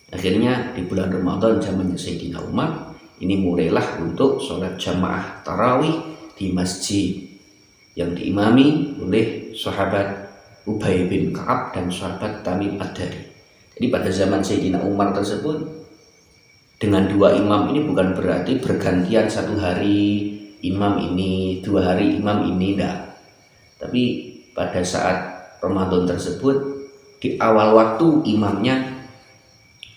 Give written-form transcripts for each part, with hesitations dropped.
Akhirnya di bulan Ramadan zamannya Sayyidina Umar, ini mulailah untuk sholat jamaah tarawih di masjid yang diimami oleh sahabat Ubay bin Ka'ab dan sahabat Tamim Ad-Dari. Jadi pada zaman Sayyidina Umar tersebut, dengan dua imam ini bukan berarti bergantian satu hari imam ini, 2 hari imam ini, enggak. Tapi pada saat Ramadan tersebut, di awal waktu imamnya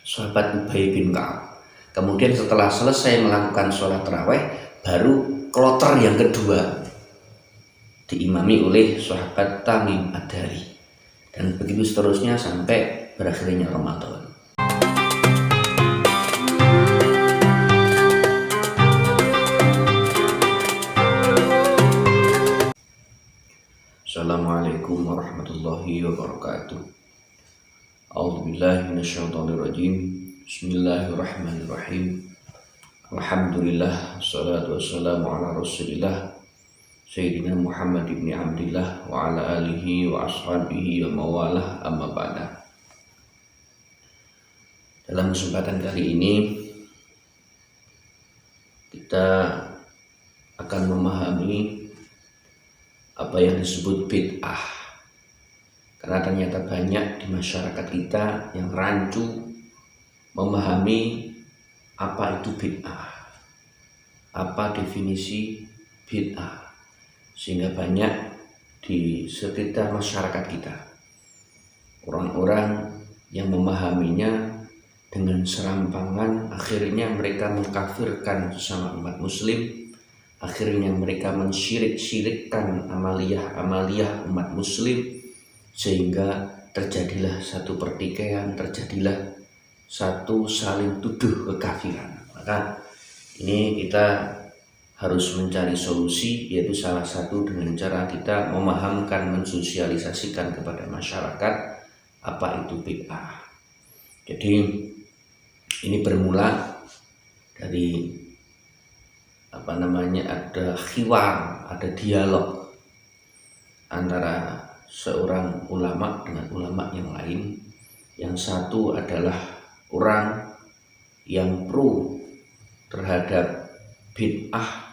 sahabat Ubay bin Ka'ab. Kemudian setelah selesai melakukan sholat tarawih, baru kloter yang kedua diimami oleh sahabat Tamim Ad-Dari, dan begitu seterusnya sampai berakhirnya Ramadan. Assalamualaikum warahmatullahi wabarakatuh. A'udzubillahi minasyaitonirrajim. Bismillahirrahmanirrahim. Alhamdulillah, wassalatu wassalamu ala Rasulillah Sayyidina Muhammad ibn Abdillah wa ala alihi wa ashabihi wa mawalah, amma ba'da. Dalam kesempatan kali ini kita akan memahami apa yang disebut bid'ah, karena ternyata banyak di masyarakat kita yang rancu memahami apa itu bid'ah, apa definisi bid'ah, sehingga banyak di sekitar masyarakat kita orang-orang yang memahaminya dengan serampangan. Akhirnya mereka mengkafirkan sesama umat muslim, akhirnya mereka mensyirik-syirikkan amaliyah umat muslim, sehingga terjadilah satu pertikaian, terjadilah satu saling tuduh kekafiran. Maka ini kita harus mencari solusi, yaitu salah satu dengan cara kita memahamkan, mensosialisasikan kepada masyarakat apa itu bid'ah. Jadi ini bermula dari ada khiwar, ada dialog antara seorang ulama dengan ulama yang lain. Yang satu adalah orang yang pro terhadap bid'ah,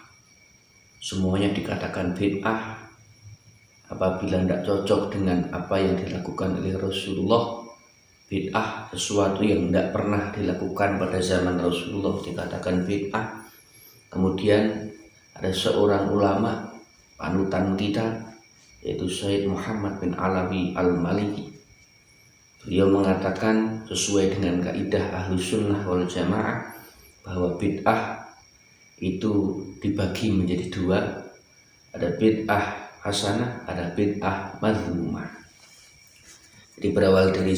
semuanya dikatakan bid'ah apabila tidak cocok dengan apa yang dilakukan oleh Rasulullah. Bid'ah sesuatu yang tidak pernah dilakukan pada zaman Rasulullah dikatakan bid'ah. Kemudian ada seorang ulama panutan kita, yaitu Syekh Muhammad bin Alawi Al-Maliki. Beliau mengatakan sesuai dengan kaidah Ahlus Sunnah wal Jamaah bahwa bid'ah itu dibagi menjadi dua, ada bid'ah hasanah, ada bid'ah madhmumah. Jadi berawal dari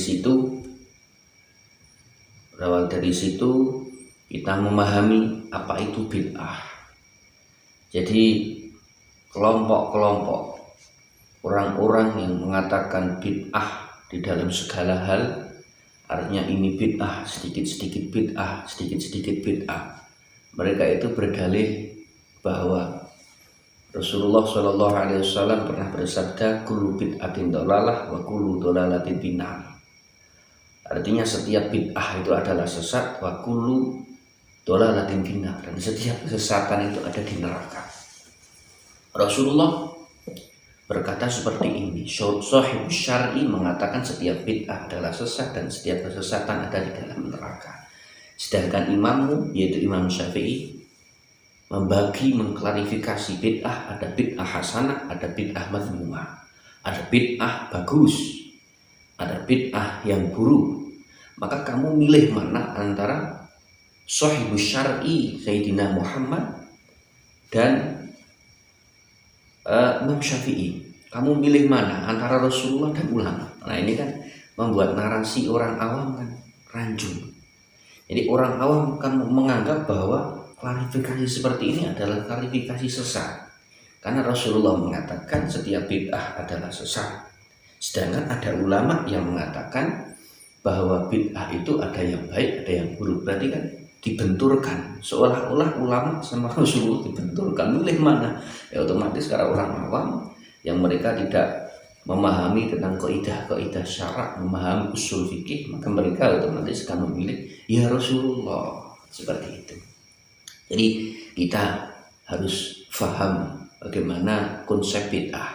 situ kita memahami apa itu bid'ah. Jadi kelompok-kelompok orang-orang yang mengatakan bid'ah di dalam segala hal, artinya ini bid'ah, sedikit-sedikit bid'ah, sedikit-sedikit bid'ah. Mereka itu berdalih bahwa Rasulullah SAW pernah bersabda, kullu bid'atin dolalah wa kullu dolalatin finnar. Artinya setiap bid'ah itu adalah sesat, wa kullu dolalatin finnar, dan setiap kesesatan itu ada di neraka. Rasulullah berkata seperti ini. Shahihus Syar'i mengatakan setiap bid'ah adalah sesat dan setiap kesesatan ada di dalam neraka. Sedangkan imammu, yaitu Imam Syafi'i, mengklarifikasi bid'ah, ada bid'ah hasanah, ada bid'ah madhmumah, ada bid'ah bagus, ada bid'ah yang buruk. Maka kamu milih mana antara Shahihus Syar'i Sayyidina Muhammad dan Imam Syafi'i? Kamu milih mana antara Rasulullah dan ulama? Nah, ini kan membuat narasi orang awam kan rancu. Jadi orang awam kan menganggap bahwa klarifikasi seperti ini adalah klarifikasi sesat, karena Rasulullah mengatakan setiap bid'ah adalah sesat. Sedangkan ada ulama yang mengatakan bahwa bid'ah itu ada yang baik, ada yang buruk. Berarti kan dibenturkan, seolah-olah ulama sama Rasulullah dibenturkan. Milih mana? Ya otomatis karena orang awam yang mereka tidak memahami tentang kaidah-kaidah syarak, memahami usul fikih, maka mereka otomatis akan memilih ya Rasulullah, seperti itu. Jadi kita harus faham bagaimana konsep bid'ah,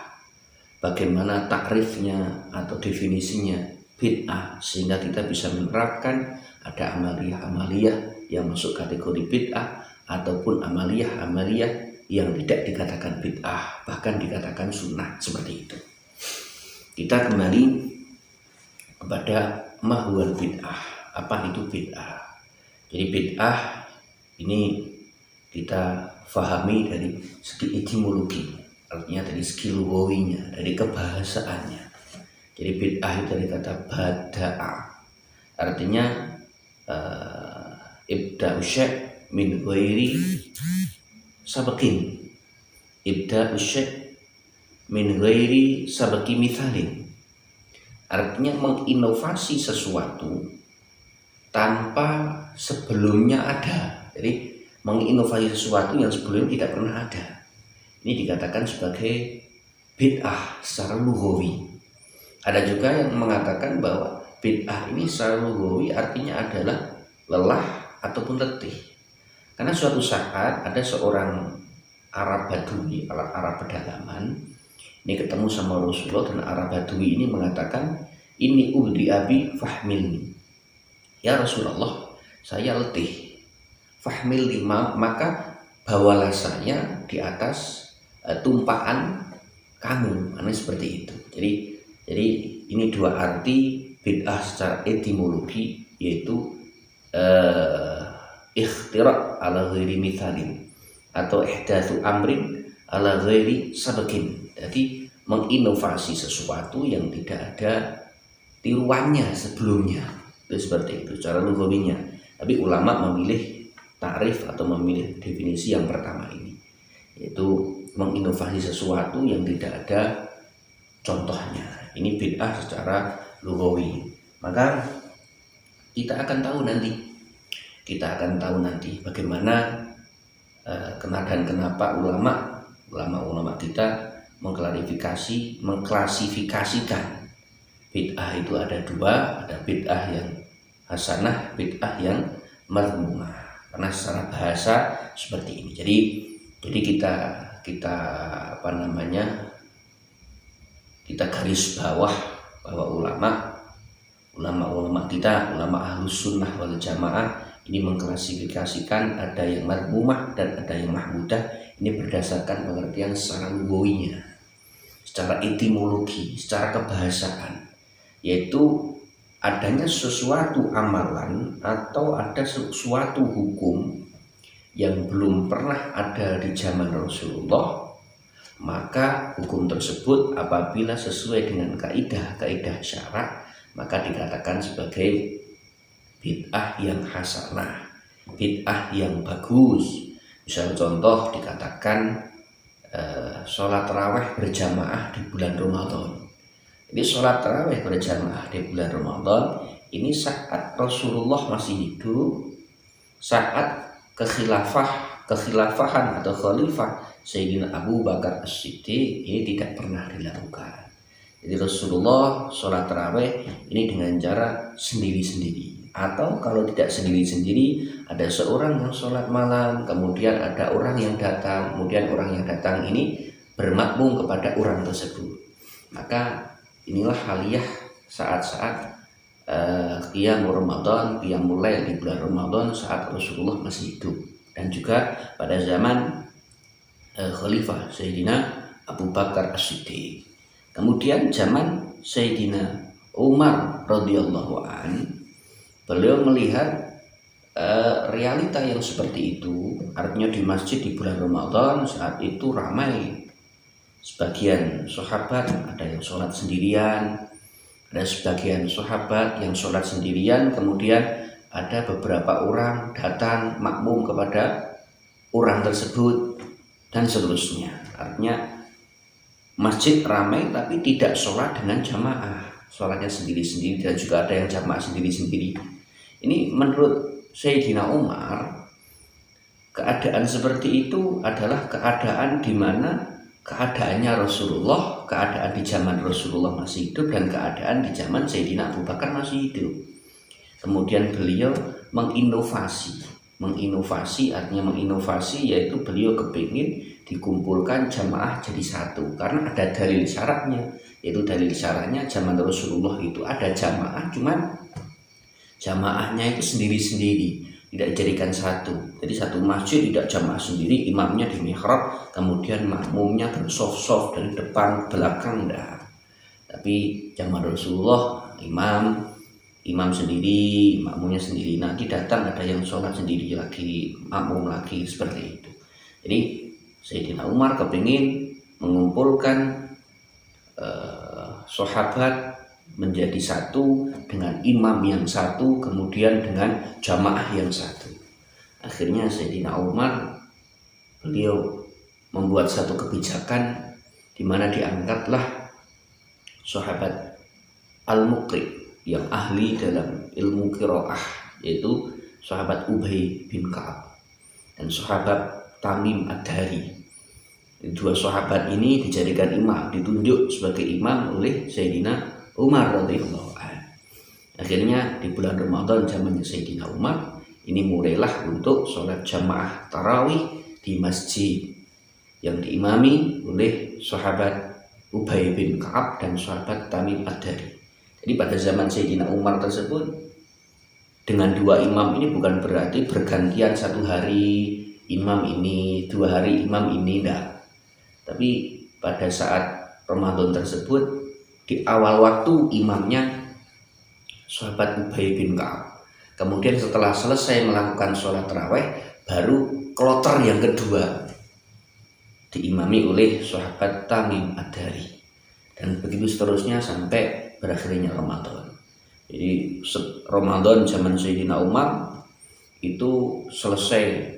bagaimana takrifnya atau definisinya bid'ah, sehingga kita bisa menerapkan ada amaliyah-amaliyah yang masuk kategori bid'ah ataupun amaliyah-amaliyah yang tidak dikatakan bid'ah, bahkan dikatakan sunnah, seperti itu. Kita kembali kepada mahwal bid'ah. Apa itu bid'ah? Jadi bid'ah ini kita fahami dari segi etimologi, artinya dari segi lugawinya, dari kebahasaannya. Jadi bid'ah itu dari kata bada'a, artinya ibda'u syai' min ghairi sabakin, ibda'u syai' min ghairi sabaki mithalin, artinya menginovasi sesuatu tanpa sebelumnya ada. Jadi menginovasi sesuatu yang sebelumnya tidak pernah ada, ini dikatakan sebagai bid'ah secara lughawi. Ada juga yang mengatakan bahwa bid'ah ini secara lughawi artinya adalah lelah ataupun letih. Karena suatu saat ada seorang Arab Badui, Arab pedalaman, ini ketemu sama Rasulullah, dan Arab Badui ini mengatakan, ini ubdi abi fahmilni. Ya Rasulullah, saya letih. Fahmil lima, maka bawalah saya di atas tumpaan kamu. Aneh seperti itu. Jadi ini dua arti bid'ah secara etimologi, yaitu ikhtira' ala ghairi mithalin atau ihdatsu amrin ala ghairi sabakin. Jadi menginovasi sesuatu yang tidak ada tiruannya sebelumnya. Itu seperti itu cara lughawinya. Tapi ulama memilih takrif atau memilih definisi yang pertama ini, yaitu menginovasi sesuatu yang tidak ada contohnya. Ini bid'ah secara lughawi. Maka kita akan tahu nanti bagaimana dan kenapa ulama kita mengklasifikasikan bid'ah itu ada dua, ada bid'ah yang hasanah, bid'ah yang madhmumah. Karena secara bahasa seperti ini. Jadi kita garis bawah bahwa ulama kita, ulama ahlus sunnah wal jamaah ini mengklasifikasikan ada yang madhmumah dan ada yang mahmudah. Ini berdasarkan pengertian secara lugawinya, secara etimologi, secara kebahasaan, yaitu adanya sesuatu amalan atau ada sesuatu hukum yang belum pernah ada di zaman Rasulullah, maka hukum tersebut apabila sesuai dengan kaidah syarak, maka dikatakan sebagai bid'ah yang hasanah, bid'ah yang bagus. Misal contoh dikatakan sholat tarawih berjamaah di bulan Ramadan. Ini sholat tarawih berjamaah di bulan Ramadan ini saat Rasulullah masih hidup, saat kekhilafahan atau khalifah Sayyidina Abu Bakar As-Siddiq, ini tidak pernah dilakukan. Jadi Rasulullah sholat tarawih ini dengan cara sendiri-sendiri, atau kalau tidak sendiri-sendiri ada seorang yang sholat malam, kemudian ada orang yang datang, kemudian orang yang datang ini bermakmum kepada orang tersebut. Maka inilah haliyah saat-saat qiyamul Ramadan, qiyamul lail di bulan Ramadan saat Rasulullah masih hidup, dan juga pada zaman Khalifah Sayyidina Abu Bakar As-Siddiq. Kemudian zaman Sayyidina Umar radhiyallahu an, beliau melihat realita yang seperti itu, artinya di masjid di bulan Ramadan saat itu ramai. Sebagian sahabat ada yang sholat sendirian, ada sebagian sahabat yang sholat sendirian, kemudian ada beberapa orang datang makmum kepada orang tersebut, dan seterusnya. Artinya masjid ramai tapi tidak sholat dengan jamaah, sholatnya sendiri-sendiri, dan juga ada yang jamaah sendiri-sendiri. Ini menurut Sayyidina Umar, keadaan seperti itu adalah keadaan di mana keadaannya Rasulullah contoh keadaan di zaman Rasulullah masih hidup dan keadaan di zaman Sayyidina Abu Bakar masih hidup. Kemudian beliau menginovasi artinya menginovasi, yaitu beliau kepingin dikumpulkan jamaah jadi satu karena ada dalil syaratnya, yaitu dalil syaratnya zaman Rasulullah itu ada jamaah, cuman jamaahnya itu sendiri-sendiri, tidak dijadikan satu. Jadi satu masjid tidak jamaah sendiri, imamnya di mihrab, kemudian makmumnya bersof-sof dari depan belakang, enggak. Tapi zaman Rasulullah imam sendiri, makmumnya sendiri. Nanti datang ada yang sholat sendiri lagi, makmum lagi, seperti itu. Jadi Sayyidina Umar kepingin mengumpulkan sahabat menjadi satu dengan imam yang satu, kemudian dengan jamaah yang satu. Akhirnya Sayyidina Umar beliau membuat satu kebijakan di mana diangkatlah sahabat Al-Muqri yang ahli dalam ilmu qiraah, yaitu sahabat Ubay bin Ka'ab dan sahabat Tamim Ad-Dari. Dua sahabat ini dijadikan imam, ditunjuk sebagai imam oleh Sayyidina Umar radhiyallahu anhu. Akhirnya di bulan Ramadan zamannya Sayyidina Umar ini mulailah untuk sholat jamaah tarawih di masjid yang diimami oleh sahabat Ubay bin Ka'ab dan sahabat Tamim Ad-Dari. Jadi pada zaman Sayyidina Umar tersebut dengan dua imam ini bukan berarti bergantian satu hari imam ini, 2 hari imam ini, enggak. Tapi pada saat Ramadan tersebut di awal waktu imamnya sahabat Ubay bin Ka'ab. Kemudian setelah selesai melakukan sholat tarawih, baru kloter yang kedua diimami oleh sahabat Tamim Ad-Dari, dan begitu seterusnya sampai berakhirnya Ramadan. Jadi Ramadan zaman Sayyidina Umar itu selesai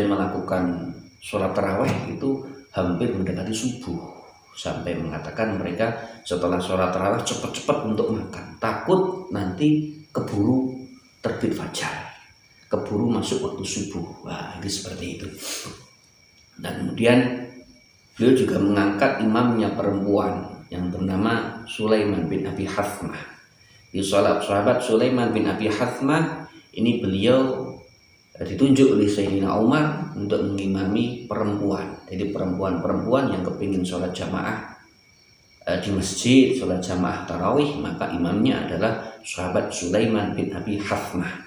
melakukan sholat tarawih itu hampir mendekati subuh, sampai mengatakan mereka setelah sholat tarawih cepat-cepat untuk makan, takut nanti keburu terbit fajar, keburu masuk waktu subuh. Wah, ini seperti itu. Dan kemudian beliau juga mengangkat imamnya perempuan yang bernama Sulaiman bin Abi Hathmah. Di sahabat Sulaiman bin Abi Hathmah ini beliau ditunjuk oleh Sayyidina Umar untuk mengimami perempuan. Jadi perempuan yang kepingin sholat jamaah di masjid, sholat jamaah tarawih, maka imamnya adalah sahabat Sulaiman bin Abi Hathmah.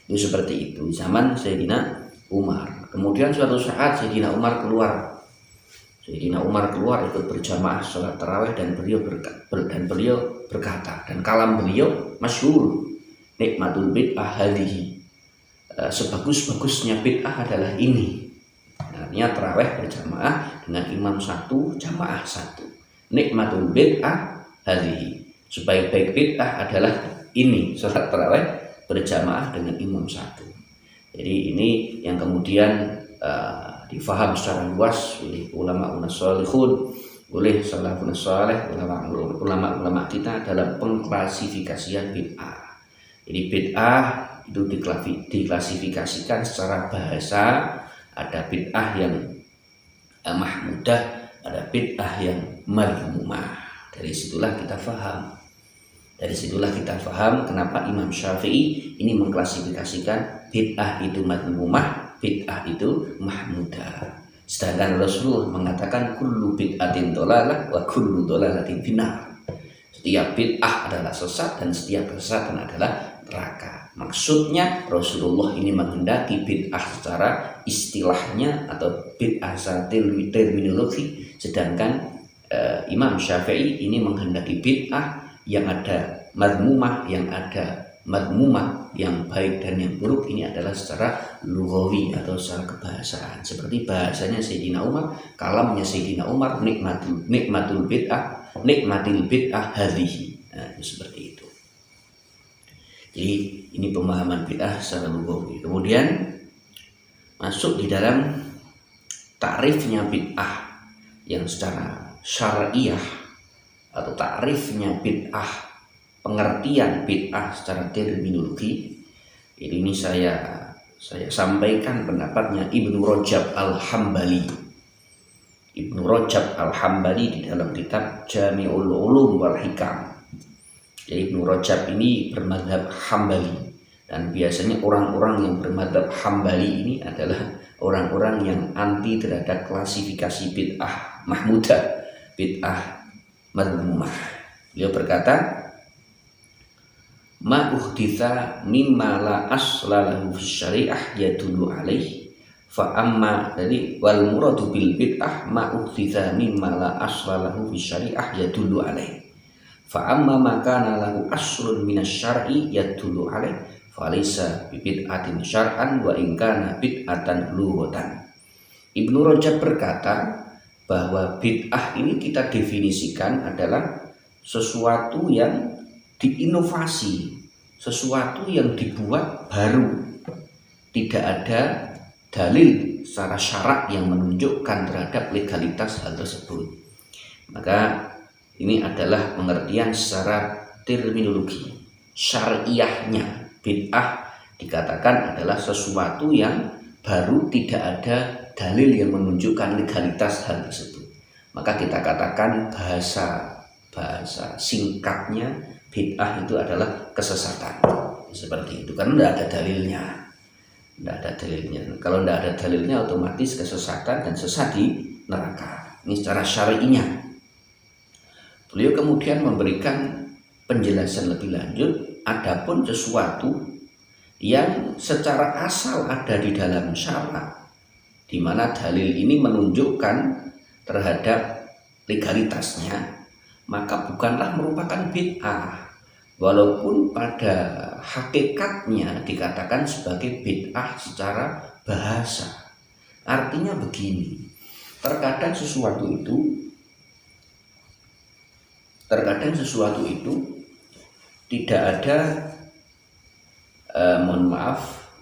Itu seperti itu zaman Sayyidina Umar. Kemudian suatu saat Sayyidina Umar keluar ikut berjamaah sholat tarawih, dan beliau berkata, dan kalam beliau masyhur, nikmatul bid'ah hadhihi, sebagus-bagusnya bid'ah adalah ini. Artinya tarawih berjamaah dengan imam satu, jamaah satu. Nikmatul bid'ah hadhihi, sebaik-baik bid'ah adalah ini, sholat tarawih berjamaah dengan imam satu. Jadi ini yang kemudian difaham secara luas oleh ulama salihun, oleh salafun salih, ulama kita dalam pengklasifikasian bid'ah. Jadi bid'ah itu diklasifikasikan secara bahasa, ada bid'ah yang mahmudah, ada bid'ah yang madhmumah. Dari situlah kita faham kenapa Imam Syafi'i ini mengklasifikasikan bid'ah itu madhmumah, bid'ah itu mahmudah. Sedangkan Rasulullah mengatakan kullu bid'atin dhalalah wa kullu dhalalatin finnar. Setiap bid'ah adalah sesat dan setiap kesesatan adalah neraka. Maksudnya Rasulullah ini menghendaki bid'ah secara istilahnya atau bid'ah secara terminologi, sedangkan Imam Syafi'i ini menghendaki bid'ah yang ada madhmumah, yang baik dan yang buruk. Ini adalah secara lughawi atau secara kebahasaan. Seperti bahasanya Sayyidina Umar, kalamnya Sayyidina Umar, nikmatul bid'ah, nikmatil bid'ah hadhihi. Nah, itu seperti itu. Jadi ini pemahaman bid'ah secara lughawi. Kemudian masuk di dalam takrifnya bid'ah yang secara syar'iyah atau takrifnya bid'ah, pengertian bid'ah secara terminologi. Ini saya sampaikan pendapatnya Ibnu Rajab Al-Hambali. Ibnu Rajab Al-Hambali di dalam kitab Jami'ul Ulum wal Hikam. Jadi Ibnu Rajab ini bermadzhab Hambali, dan biasanya orang-orang yang bermadzhab Hambali ini adalah orang-orang yang anti terhadap klasifikasi bid'ah mahmudah, bid'ah madmumah. Beliau berkata, ma uhditha mimma la asla lahu syari'ah yadullu alaih fa amma. Jadi wal muradu bil bid'ah ma uhditha mimma la asla lahu syari'ah yadullu alaih fa amma ma kana lahu aslun minasyar'i yadullu alaih falaysa bi bid'atin syar'an wa in kana bid'atan lughatan. Ibnu Rajab berkata bahwa bid'ah ini kita definisikan adalah sesuatu yang diinovasi, sesuatu yang dibuat baru, tidak ada dalil secara syarak yang menunjukkan terhadap legalitas hal tersebut. Maka ini adalah pengertian secara terminologi syariahnya. Bid'ah dikatakan adalah sesuatu yang baru, tidak ada dalil yang menunjukkan legalitas hal tersebut. Maka kita katakan bahasa singkatnya bid'ah itu adalah kesesatan. Seperti itu, karena tidak ada dalilnya. Tidak ada dalilnya. Kalau tidak ada dalilnya, otomatis kesesatan dan sesat di neraka. Ini secara syari'inya. Beliau kemudian memberikan penjelasan lebih lanjut. Adapun sesuatu yang secara asal ada di dalam syarak, di mana dalil ini menunjukkan terhadap legalitasnya, maka bukanlah merupakan bid'ah. Walaupun pada hakikatnya dikatakan sebagai bid'ah secara bahasa. Artinya begini, terkadang sesuatu itu tidak ada,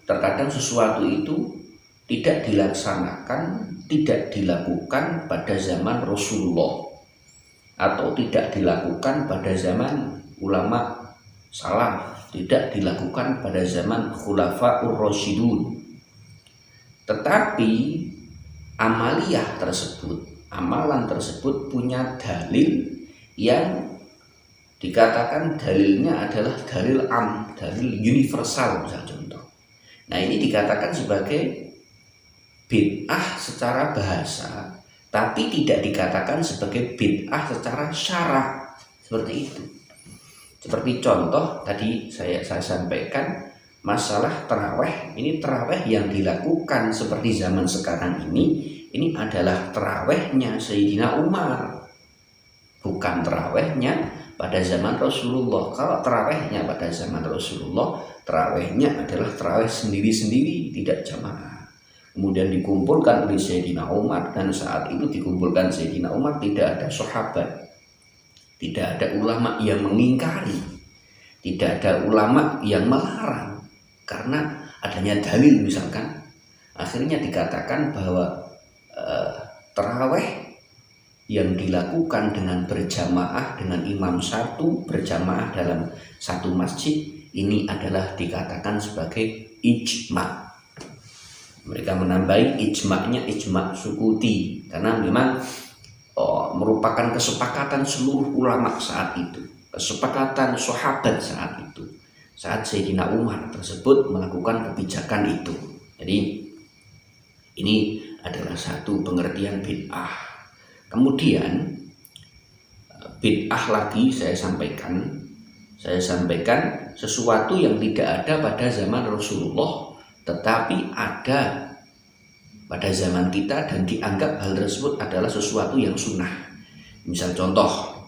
terkadang sesuatu itu tidak dilaksanakan, tidak dilakukan pada zaman Rasulullah, atau tidak dilakukan pada zaman ulama salaf, tidak dilakukan pada zaman khulafaur rasyidun. Tetapi amalan tersebut punya dalil yang dikatakan dalilnya adalah dalil dalil universal, misalnya contoh. Nah, ini dikatakan sebagai bid'ah secara bahasa, tapi tidak dikatakan sebagai bid'ah secara syarak. Seperti itu. Seperti contoh tadi saya sampaikan masalah taraweh. Ini taraweh yang dilakukan seperti zaman sekarang ini adalah tarawehnya Sayyidina Umar, bukan tarawehnya pada zaman Rasulullah. Kalau tarawehnya pada zaman Rasulullah, tarawehnya adalah taraweh sendiri-sendiri, tidak jamaah. Kemudian dikumpulkan oleh Sayyidina Umar, dan saat itu dikumpulkan Sayyidina Umar tidak ada sahabat, tidak ada ulama yang mengingkari, tidak ada ulama yang melarang, karena adanya dalil misalkan. Akhirnya dikatakan bahwa taraweh yang dilakukan dengan berjamaah, dengan imam satu berjamaah dalam satu masjid, ini adalah dikatakan sebagai ijma'. Mereka menambahi ijma'nya ijma' sukuti, karena memang merupakan kesepakatan seluruh ulama saat itu, kesepakatan sahabat saat itu, saat Sayyidina Umar tersebut melakukan kebijakan itu. Jadi ini adalah satu pengertian bid'ah. Kemudian bid'ah lagi saya sampaikan sesuatu yang tidak ada pada zaman Rasulullah, tetapi ada pada zaman kita dan dianggap hal tersebut adalah sesuatu yang sunnah. Misal contoh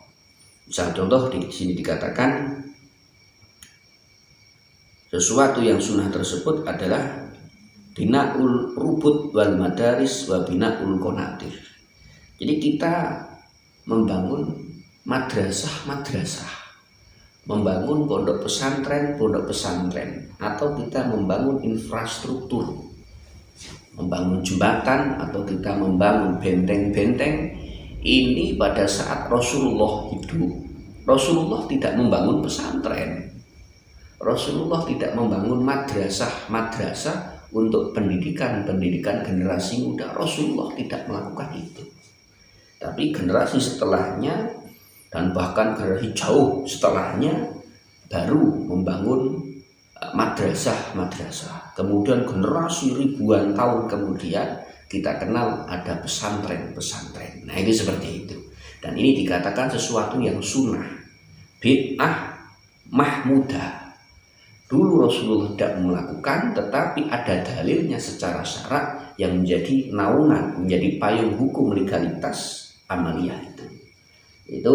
di sini dikatakan sesuatu yang sunnah tersebut adalah binaul rubut wal madaris wa binaul qanatir. Jadi kita membangun madrasah, membangun pondok pesantren, atau kita membangun infrastruktur, membangun jembatan, atau kita membangun benteng-benteng. Ini pada saat Rasulullah hidup. Rasulullah tidak membangun pesantren, Rasulullah tidak membangun madrasah untuk pendidikan generasi muda. Rasulullah tidak melakukan itu. Tapi generasi setelahnya dan bahkan generasi jauh setelahnya baru membangun madrasah. Kemudian generasi ribuan tahun kemudian kita kenal ada pesantren. Nah, ini seperti itu. Dan ini dikatakan sesuatu yang sunnah, bid'ah mahmudah. Dulu Rasulullah tidak melakukan, tetapi ada dalilnya secara syarak yang menjadi naungan, menjadi payung hukum legalitas amaliyah itu. Itu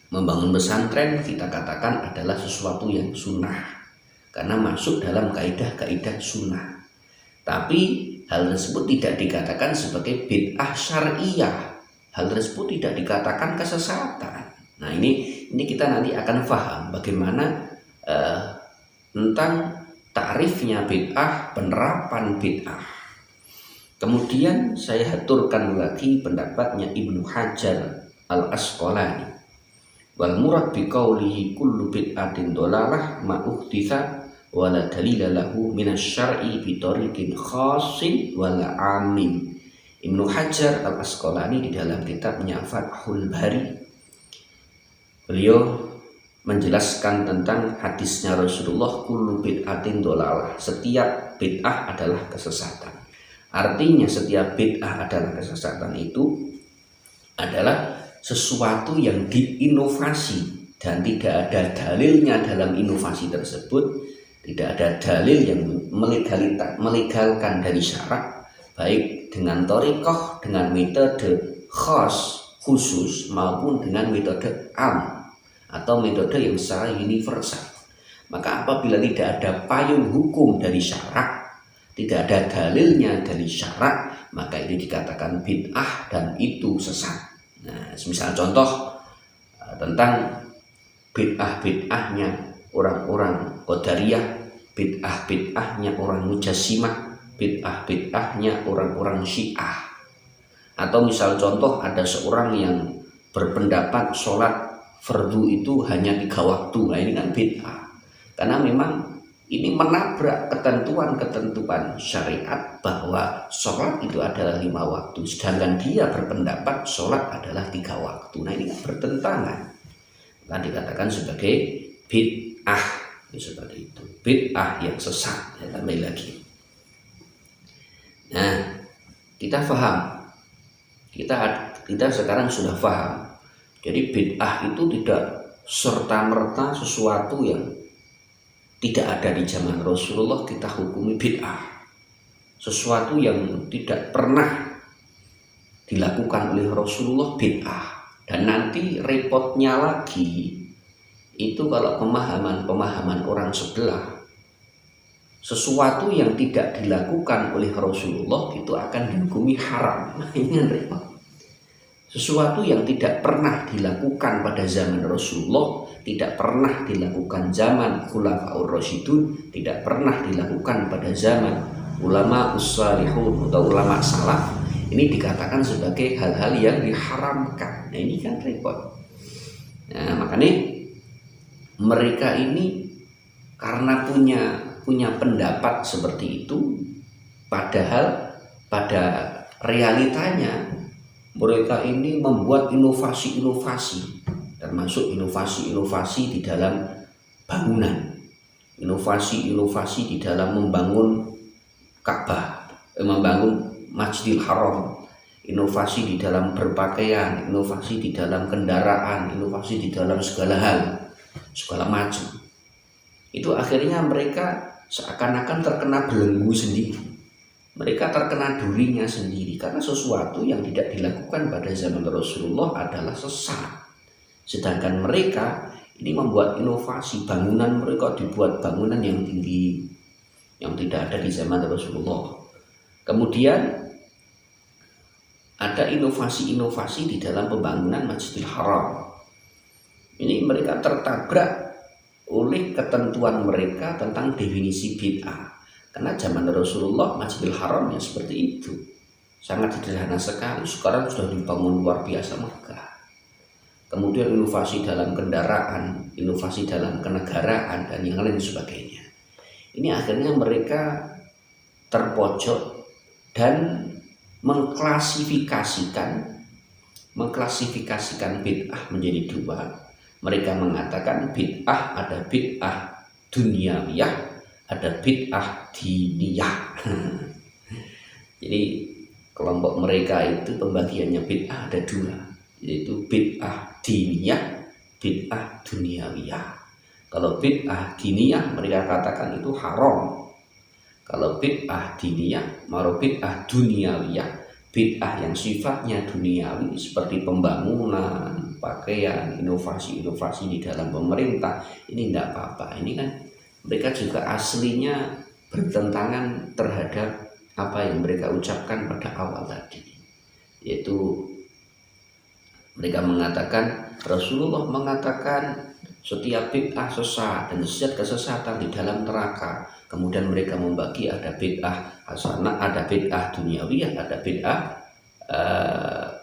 membangun pesantren kita katakan adalah sesuatu yang sunnah karena masuk dalam kaidah-kaidah sunnah. Tapi hal tersebut tidak dikatakan sebagai bid'ah syariah. Hal tersebut tidak dikatakan kesesatan. Nah, ini kita nanti akan paham bagaimana tentang takrifnya bid'ah, penerapan bid'ah. Kemudian saya aturkan lagi pendapatnya Ibnu Hajar Al-Asqalani. Wal murad biqaulihi kullu bid'atin dhalalah ma uhditsa wa la dalila lahu minasy-syar'i bi tariqin khassin wala 'amin. Ibnu Hajar Al-Asqalani di dalam kitabnya Fathul Bari, beliau menjelaskan tentang hadisnya Rasulullah, kullu bid'atin dhalalah, setiap bid'ah adalah kesesatan. Artinya setiap bid'ah adalah kesesatan itu adalah sesuatu yang diinovasi dan tidak ada dalilnya dalam inovasi tersebut, tidak ada dalil yang melegalkan dari syarak, baik dengan thariqah, dengan metode khas khusus maupun dengan metode am atau metode yang secara universal. Maka apabila tidak ada payung hukum dari syarak, tidak ada dalilnya dari syarak, maka ini dikatakan bid'ah dan itu sesat. Nah, misal contoh tentang bid'ah-bid'ahnya orang-orang Qadariyah, bid'ah-bid'ahnya orang Mujassimah, bid'ah-bid'ahnya orang-orang Syiah. Atau misal contoh ada seorang yang berpendapat sholat fardu itu hanya 3 waktu. Nah, ini kan bid'ah. Karena memang ini menabrak ketentuan-ketentuan syariat bahwa sholat itu adalah 5 waktu, sedangkan dia berpendapat sholat adalah 3 waktu. Nah, ini bertentangan, kan dikatakan sebagai bid'ah. Seperti itu, bid'ah yang sesat. Ya, tambah lagi. Nah, kita paham, kita sekarang sudah paham. Jadi bid'ah itu tidak serta-merta sesuatu yang tidak ada di zaman Rasulullah kita hukumi bid'ah. Sesuatu yang tidak pernah dilakukan oleh Rasulullah bid'ah. Dan nanti repotnya lagi itu kalau pemahaman orang sebelah, sesuatu yang tidak dilakukan oleh Rasulullah itu akan dihukumi haram. Nah, ini yang repot. Sesuatu yang tidak pernah dilakukan pada zaman Rasulullah, tidak pernah dilakukan zaman Khulafaur Rasyidun, tidak pernah dilakukan pada zaman ulama ussalihun atau ulama salaf, ini dikatakan sebagai hal-hal yang diharamkan. Nah, ini kan repot. Nah, makanya mereka ini karena punya pendapat seperti itu, padahal pada realitanya mereka ini membuat inovasi-inovasi, termasuk inovasi-inovasi di dalam bangunan, inovasi-inovasi di dalam membangun Ka'bah, membangun Masjidil Haram, inovasi di dalam berpakaian, inovasi di dalam kendaraan, inovasi di dalam segala hal, segala macam. Itu akhirnya mereka seakan-akan terkena belenggu sendiri. Mereka terkena durinya sendiri karena sesuatu yang tidak dilakukan pada zaman Rasulullah adalah sesat. Sedangkan mereka ini membuat inovasi, bangunan mereka dibuat bangunan yang tinggi yang tidak ada di zaman Rasulullah. Kemudian ada inovasi-inovasi di dalam pembangunan Masjidil Haram. Ini mereka tertabrak oleh ketentuan mereka tentang definisi bid'ah. Karena zaman Rasulullah Masjidil Haram ya seperti itu, sangat sederhana sekali. Sekarang sudah dibangun luar biasa megah. Kemudian inovasi dalam kendaraan, inovasi dalam kenegaraan dan yang lain sebagainya. Ini akhirnya mereka terpojok dan mengklasifikasikan mengklasifikasikan bid'ah menjadi dua. Mereka mengatakan bid'ah ada bid'ah duniawiyah, ada bid'ah diniyah. Jadi kelompok mereka itu pembagiannya bid'ah ada dua, yaitu bid'ah diniyah, bid'ah duniawiyah. Kalau bid'ah diniyah mereka katakan itu haram. Kalau bid'ah diniyah, mau bid'ah duniawiyah, bid'ah yang sifatnya duniawi seperti pembangunan, pakaian, inovasi-inovasi di dalam pemerintah, ini tidak apa-apa. Ini kan mereka juga aslinya bertentangan terhadap apa yang mereka ucapkan pada awal tadi, yaitu mereka mengatakan Rasulullah mengatakan setiap bid'ah sesat dan setiap kesesatan di dalam neraka. Kemudian mereka membagi ada bid'ah hasanah, ada bid'ah duniawiyah, ada bid'ah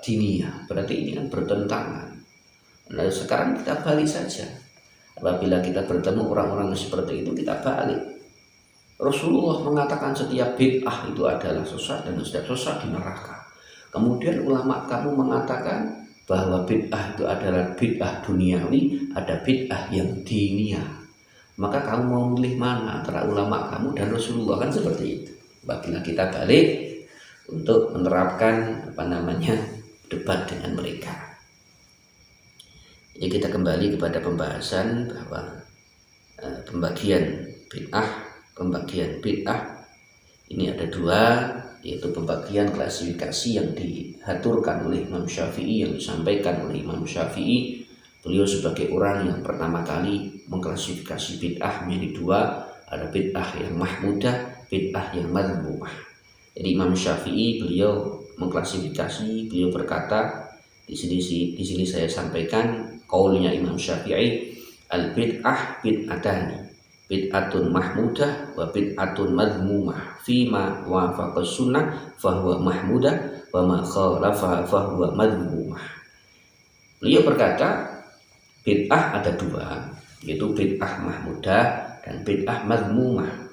diniyah. Berarti ini kan bertentangan. Nah sekarang kita balik saja. Apabila kita bertemu orang-orang seperti itu, kita balik. Rasulullah mengatakan setiap bid'ah itu adalah sesat dan setiap sesat di neraka. Kemudian ulama kamu mengatakan bahwa bid'ah itu adalah bid'ah duniawi, ada bid'ah yang diniyah. Maka kamu mau milih mana antara ulama kamu dan Rasulullah? Kan seperti itu. Apabila kita balik untuk menerapkan debat dengan mereka. Jadi kita kembali kepada pembahasan bahwa pembagian bid'ah ini ada dua, yaitu pembagian klasifikasi yang diaturkan oleh Imam Syafi'i, yang disampaikan oleh Imam Syafi'i. Beliau sebagai orang yang pertama kali mengklasifikasi bid'ah menjadi dua, ada bid'ah yang mahmudah, bid'ah yang madhmumah. Jadi Imam Syafi'i beliau mengklasifikasi, beliau berkata di sini saya sampaikan qaulnya Imam Syafi'i, al bid'ah bid'atani, bid'atun mahmudah wa bid'atun madhmumah, fima wafaqas sunnah fahuwa mahmudah wa ma khalafa fahuwa madhmumah. Beliau berkata bid'ah ada dua, yaitu bid'ah mahmudah dan bid'ah madhmumah.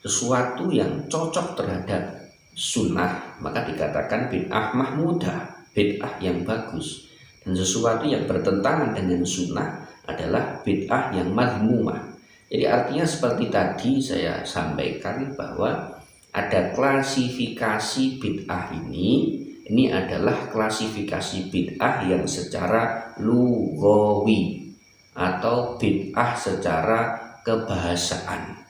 Sesuatu yang cocok terhadap sunnah maka dikatakan bid'ah mahmudah, bid'ah yang bagus. Dan sesuatu yang bertentangan dengan sunnah adalah bid'ah yang madhmumah. Jadi artinya seperti tadi saya sampaikan bahwa ada klasifikasi bid'ah ini adalah klasifikasi bid'ah yang secara lughawi atau bid'ah secara kebahasaan.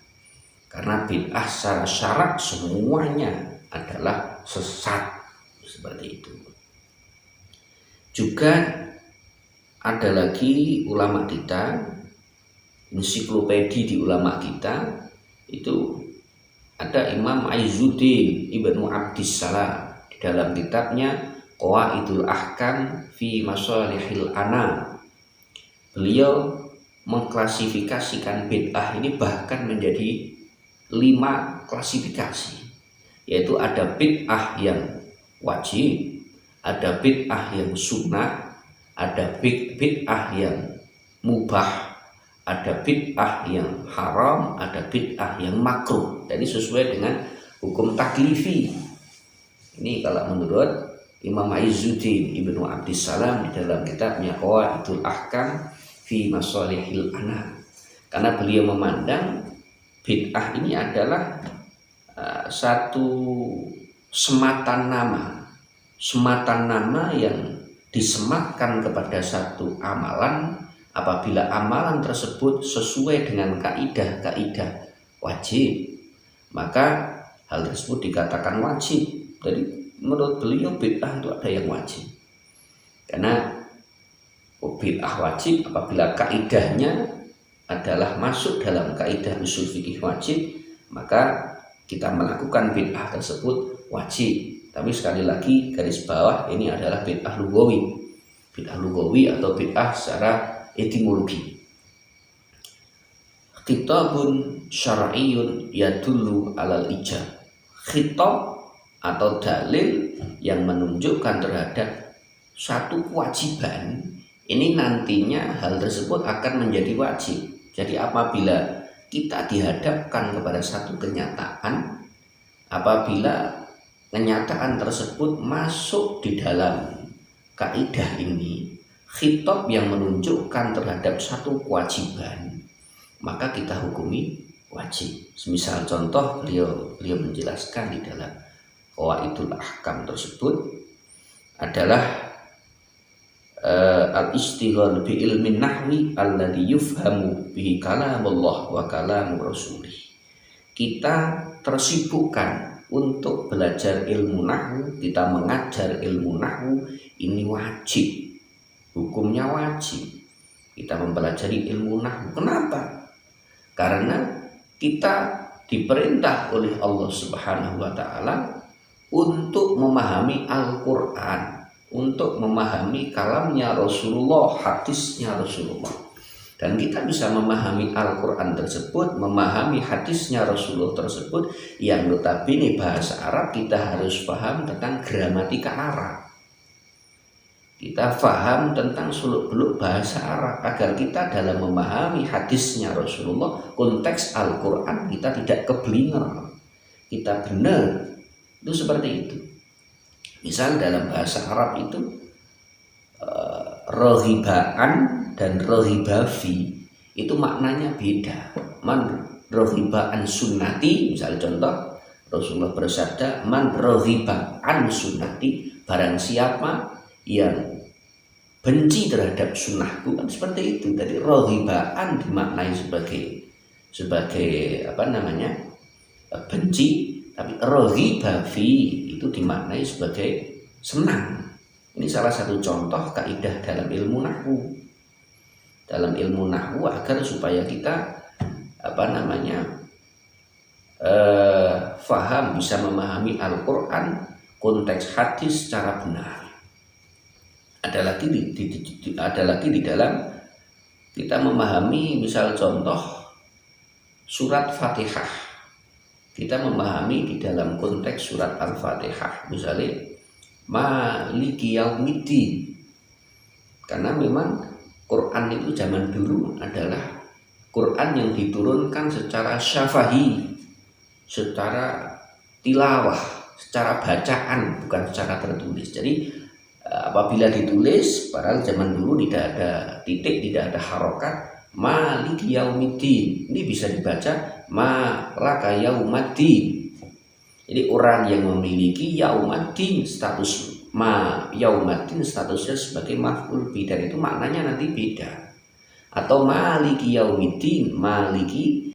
Karena bid'ah secara syarak semuanya adalah sesat, seperti itu. Juga ada lagi ulama kita, ensiklopedi di ulama kita itu ada Imam Izzuddin Ibnu Abdissalam di dalam kitabnya Qawaidul Ahkam fi Masalihil Anam. Beliau mengklasifikasikan bid'ah ini bahkan menjadi 5 klasifikasi, yaitu ada bid'ah yang wajib, ada bid'ah yang sunnah, ada bid'ah yang mubah, ada bid'ah yang haram, ada bid'ah yang makruh. Jadi sesuai dengan hukum taklifi. Ini kalau menurut Imam Izzuddin Ibnu Abdissalam di dalam kitabnya Qawaidul Ahkam fi Masalihil Anam. Karena beliau memandang bid'ah ini adalah satu sematan nama yang disematkan kepada satu amalan. Apabila amalan tersebut sesuai dengan kaidah-kaidah wajib, maka hal tersebut dikatakan wajib. Jadi menurut beliau bid'ah itu ada yang wajib. Karena bid'ah wajib apabila kaidahnya adalah masuk dalam kaidah usul fikih wajib, maka kita melakukan bid'ah tersebut wajib. Tapi sekali lagi garis bawah, ini adalah bid'ah lughawi. Bid'ah lughawi atau bid'ah secara etimologi. Khitabun syar'iyyun yadullu alal ijab. Khitab atau dalil yang menunjukkan terhadap satu kewajiban, ini nantinya hal tersebut akan menjadi wajib. Jadi apabila kita dihadapkan kepada satu kenyataan, apabila kenyataan tersebut masuk di dalam kaidah ini khitab yang menunjukkan terhadap satu kewajiban, maka kita hukumi wajib. Misal contoh beliau menjelaskan di dalam Qawaidul Ahkam tersebut adalah al-istighal bi ilmin nahwi alladhi yufhamu bihi kalamullah wa kalamu rasulih. Kita tersibukkan untuk belajar ilmu nahwu, kita mengajar ilmu nahwu, ini wajib, hukumnya wajib. Kita mempelajari ilmu nahwu. Kenapa? Karena kita diperintah oleh Allah Subhanahu wa taala untuk memahami Al-Qur'an, untuk memahami kalamnya Rasulullah, hadisnya Rasulullah. Dan kita bisa memahami Al-Quran tersebut, memahami hadisnya Rasulullah tersebut, yang notabene bahasa Arab kita harus paham tentang gramatika Arab. Kita paham tentang suluk-beluk bahasa Arab agar kita dalam memahami hadisnya Rasulullah, konteks Al-Quran kita tidak keblinger, kita benar. Itu seperti itu. Misal dalam bahasa Arab itu rohibaan dan rohibafi itu maknanya beda. Man rohibaan sunnati, misalnya contoh Rasulullah bersabda, man rohibaan sunnati, barang siapa yang benci terhadap sunnahku, kan seperti itu. Jadi rohibaan dimaknai sebagai benci, tapi rohibafi itu dimaknai sebagai senang. Ini salah satu contoh kaidah dalam ilmu nahwu. Dalam ilmu nahwu agar supaya kita faham, bisa memahami Al-Quran, konteks hadis secara benar. Ada lagi di dalam kita memahami, misal contoh surat Fatihah. Kita memahami di dalam konteks surat Al-Fatihah, misalnya Maliki Yaumiddin. Karena memang Quran itu zaman dulu adalah Quran yang diturunkan secara syafahi, secara tilawah, secara bacaan, bukan secara tertulis. Jadi apabila ditulis, padahal zaman dulu tidak ada titik, tidak ada harokat, Maliki Yaumiddin, ini bisa dibaca Malaka Yaumaddin. Jadi orang yang memiliki Yaumaddin, status Yaumaddin statusnya sebagai maf'ul bih, dan itu maknanya nanti beda. Atau Maliki Yaumiddin, Maliki